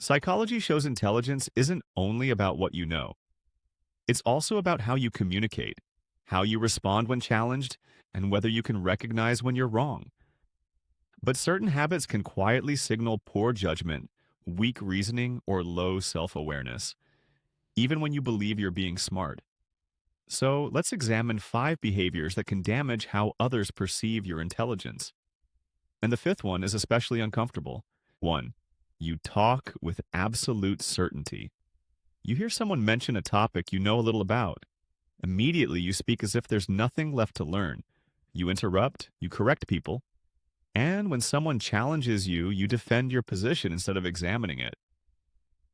Psychology shows intelligence isn't only about what you know. It's also about how you communicate, how you respond when challenged, and whether you can recognize when you're wrong. But certain habits can quietly signal poor judgment, weak reasoning, or low self-awareness, even when you believe you're being smart. So let's examine 5 behaviors that can damage how others perceive your intelligence. And the fifth one is especially uncomfortable. 1. You talk with absolute certainty. You hear someone mention a topic you know a little about. Immediately, you speak as if there's nothing left to learn. You interrupt, you correct people, and when someone challenges you, you defend your position instead of examining it.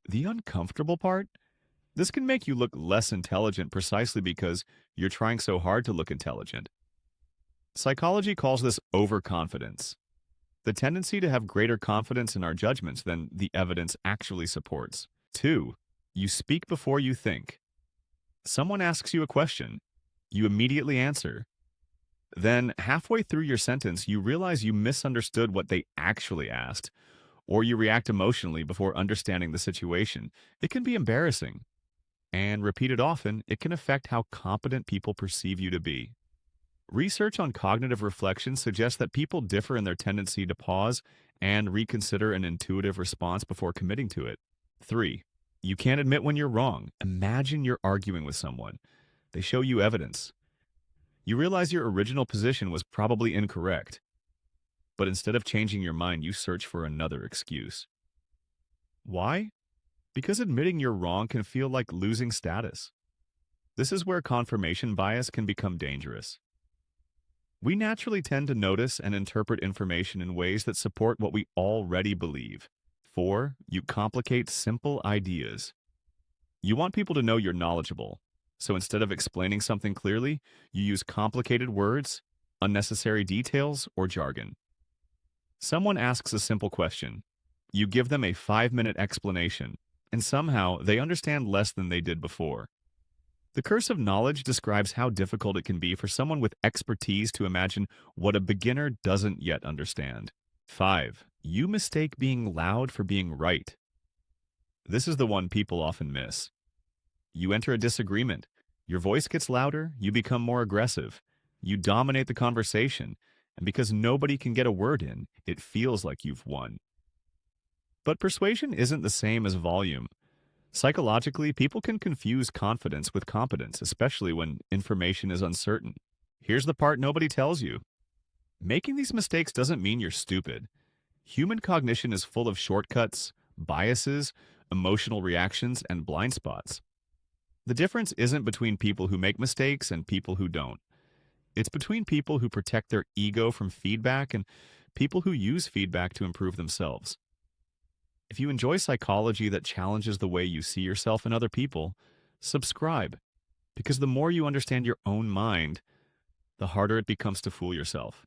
The uncomfortable part? This can make you look less intelligent precisely because you're trying so hard to look intelligent. Psychology calls this overconfidence, the tendency to have greater confidence in our judgments than the evidence actually supports. 2. You speak before you think. Someone asks you a question. You immediately answer. Then, halfway through your sentence, you realize you misunderstood what they actually asked, or you react emotionally before understanding the situation. It can be embarrassing. And repeated often, it can affect how competent people perceive you to be. Research on cognitive reflection suggests that people differ in their tendency to pause and reconsider an intuitive response before committing to it. 3. You can't admit when you're wrong. Imagine you're arguing with someone. They show you evidence. You realize your original position was probably incorrect, but instead of changing your mind, you search for another excuse. Why? Because admitting you're wrong can feel like losing status. This is where confirmation bias can become dangerous. We naturally tend to notice and interpret information in ways that support what we already believe. 4. You complicate simple ideas. You want people to know you're knowledgeable, so instead of explaining something clearly, you use complicated words, unnecessary details, or jargon. Someone asks a simple question. You give them a 5-minute explanation, and somehow they understand less than they did before. The curse of knowledge describes how difficult it can be for someone with expertise to imagine what a beginner doesn't yet understand. 5. You mistake being loud for being right. This is the one people often miss. You enter a disagreement. Your voice gets louder, you become more aggressive. You dominate the conversation, and because nobody can get a word in, it feels like you've won. But persuasion isn't the same as volume. Psychologically, people can confuse confidence with competence, especially when information is uncertain. Here's the part nobody tells you. Making these mistakes doesn't mean you're stupid. Human cognition is full of shortcuts, biases, emotional reactions, and blind spots. The difference isn't between people who make mistakes and people who don't. It's between people who protect their ego from feedback and people who use feedback to improve themselves. If you enjoy psychology that challenges the way you see yourself and other people, subscribe, because the more you understand your own mind, the harder it becomes to fool yourself.